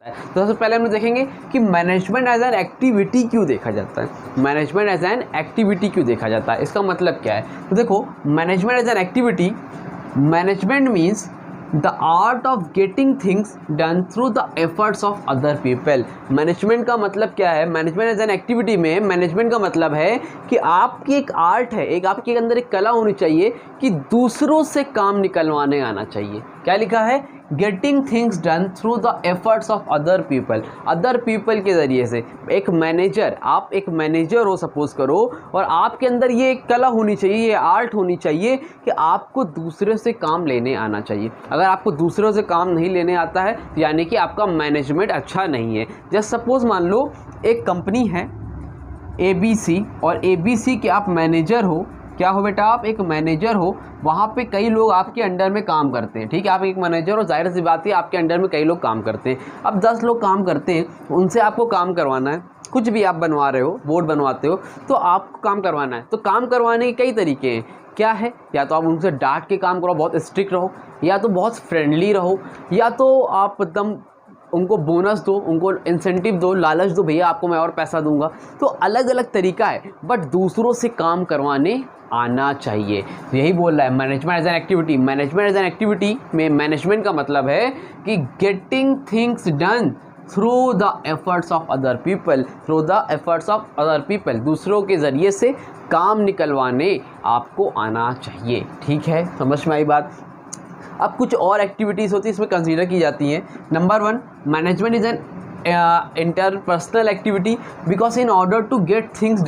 तो सबसे पहले हम देखेंगे कि मैनेजमेंट एज एन एक्टिविटी क्यों देखा जाता है। मैनेजमेंट एज एन एक्टिविटी क्यों देखा जाता है, इसका मतलब क्या है। तो देखो, management as an activity, management means the art of getting things done through the efforts of other people. Management का मतलब क्या है, मैनेजमेंट एज एन एक्टिविटी में मैनेजमेंट का मतलब है कि आपकी एक आर्ट है, एक आपके अंदर एक कला होनी चाहिए कि दूसरों से काम निकलवाने आना चाहिए। क्या लिखा है, getting things done through the efforts of other people, other people के ज़रिए से। एक मैनेजर, आप एक मैनेजर हो सपोज करो, और आपके अंदर ये एक कला होनी चाहिए, ये आर्ट होनी चाहिए कि आपको दूसरे से काम लेने आना चाहिए। अगर आपको दूसरों से काम नहीं लेने आता है यानी कि आपका मैनेजमेंट अच्छा नहीं है। जैसे सपोज मान लो एक कंपनी है ABC, और ABC के आप मैनेजर हो। क्या हो बेटा, आप एक मैनेजर हो, वहाँ पे कई लोग आपके अंडर में काम करते हैं। ठीक है, आप एक मैनेजर हो, जाहिर सी बात है आपके अंडर में कई लोग काम करते हैं। अब 10 लोग काम करते हैं, उनसे आपको काम करवाना है। कुछ भी आप बनवा रहे हो, बोर्ड बनवाते हो, तो आपको काम करवाना है। तो काम करवाने के कई तरीके हैं। क्या है, या तो आप उनसे डांट के काम करो, बहुत स्ट्रिक्ट रहो, या तो बहुत फ्रेंडली रहो, या तो आप एकदम उनको बोनस दो, उनको इंसेंटिव दो, लालच दो, भैया आपको मैं और पैसा दूंगा। तो अलग अलग तरीका है, बट दूसरों से काम करवाने आना चाहिए। यही बोल रहा है management as an activity. Management as an activity में मैनेजमेंट का मतलब है कि getting things done through the efforts of other people, through the efforts of other people, दूसरों के ज़रिए से काम निकलवाने आपको आना चाहिए। ठीक है, समझ में आई बात। अब कुछ और एक्टिविटीज़ होती है, इसमें कंसीडर की जाती हैं। Number 1, management is an interpersonal activity because in order to get things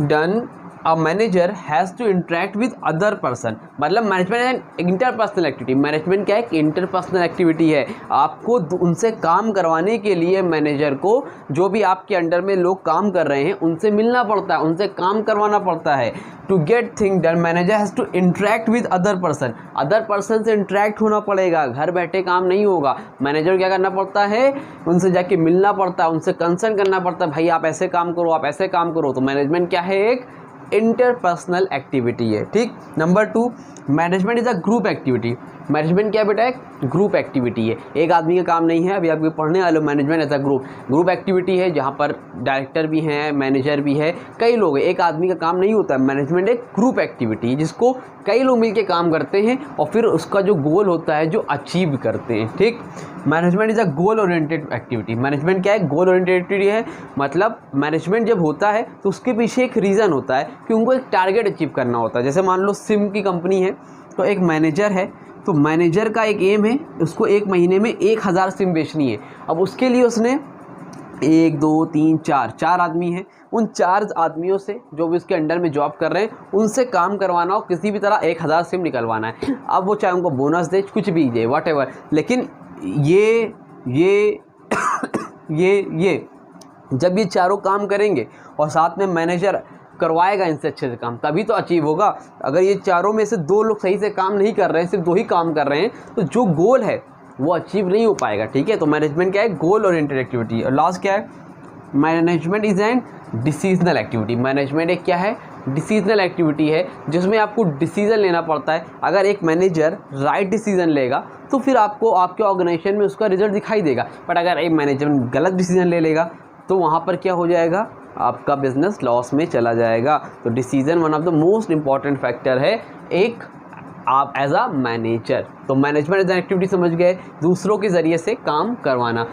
done a manager has to interact with other person. मतलब management an interpersonal activity. Management क्या है, एक इंटरपर्सनल एक्टिविटी है। आपको उनसे काम करवाने के लिए मैनेजर को, जो भी आपके अंडर में लोग काम कर रहे हैं, उनसे मिलना पड़ता है, उनसे काम करवाना पड़ता है। To get thing done manager has to interact with other person, other person से इंटरेक्ट होना पड़ेगा, घर बैठे काम नहीं होगा। मैनेजर क्या करना पड़ता है, उनसे जाके मिलना पड़ता है, उनसे कंसर्न करना पड़ता है, भाई आप ऐसे काम करो, आप ऐसे काम करो। तो मैनेजमेंट क्या है, एक इंटरपर्सनल एक्टिविटी है। ठीक। Number 2, management is a group activity. Management क्या बेटा, एक ग्रुप एक्टिविटी है, एक आदमी का काम नहीं है। अभी आपके पढ़ने वाले management as a group activity है, जहाँ पर डायरेक्टर भी हैं, मैनेजर भी है, कई लोग हैं, एक आदमी का काम नहीं होता है। मैनेजमेंट एक ग्रुप एक्टिविटी जिसको कई लोग मिलकर काम करते हैं और फिर उसका जो गोल होता है जो अचीव करते हैं। ठीक। Management is a goal oriented activity. Management क्या है, गोल ओरिएंटेड एक्टिविटी है। मतलब मैनेजमेंट जब होता है तो उसके पीछे एक रीज़न होता है कि उनको एक टारगेट अचीव करना होता है। जैसे मान लो सिम की कंपनी है, तो एक मैनेजर है, तो मैनेजर का एक एम है, उसको एक महीने में 1000 सिम बेचनी है। अब उसके लिए उसने 1 2 3 4 आदमी हैं, उन 4 आदमियों से, जो भी उसके अंडर में जॉब कर रहे हैं, उनसे काम करवाना हो, किसी भी तरह 1000 सिम निकलवाना है। अब वो चाहे उनको बोनस दे, कुछ भी दे, व्हाटएवर, लेकिन ये जब ये चारों काम करेंगे और साथ में मैनेजर करवाएगा इनसे अच्छे से काम, तभी तो अचीव होगा। अगर ये चारों में से 2 लोग सही से काम नहीं कर रहे हैं, सिर्फ 2 ही काम कर रहे हैं, तो जो गोल है वो अचीव नहीं हो पाएगा। ठीक है, तो मैनेजमेंट क्या है, गोल ओरिएंटेड एक्टिविटी। और लास्ट क्या है, management is an decisional activity. Management एक क्या है, डिसीजनल एक्टिविटी है, जिसमें आपको डिसीजन लेना पड़ता है। अगर एक मैनेजर राइट डिसीजन लेगा तो फिर आपको आपके ऑर्गेनाइजेशन में उसका रिजल्ट दिखाई देगा, बट अगर एक मैनेजर गलत डिसीजन ले लेगा तो वहाँ पर क्या हो जाएगा, आपका बिजनेस लॉस में चला जाएगा। तो decision one of the most important factor है एक आप एज अ मैनेजर। तो मैनेजमेंट एज एन एक्टिविटी समझ गए, दूसरों के ज़रिए से काम करवाना।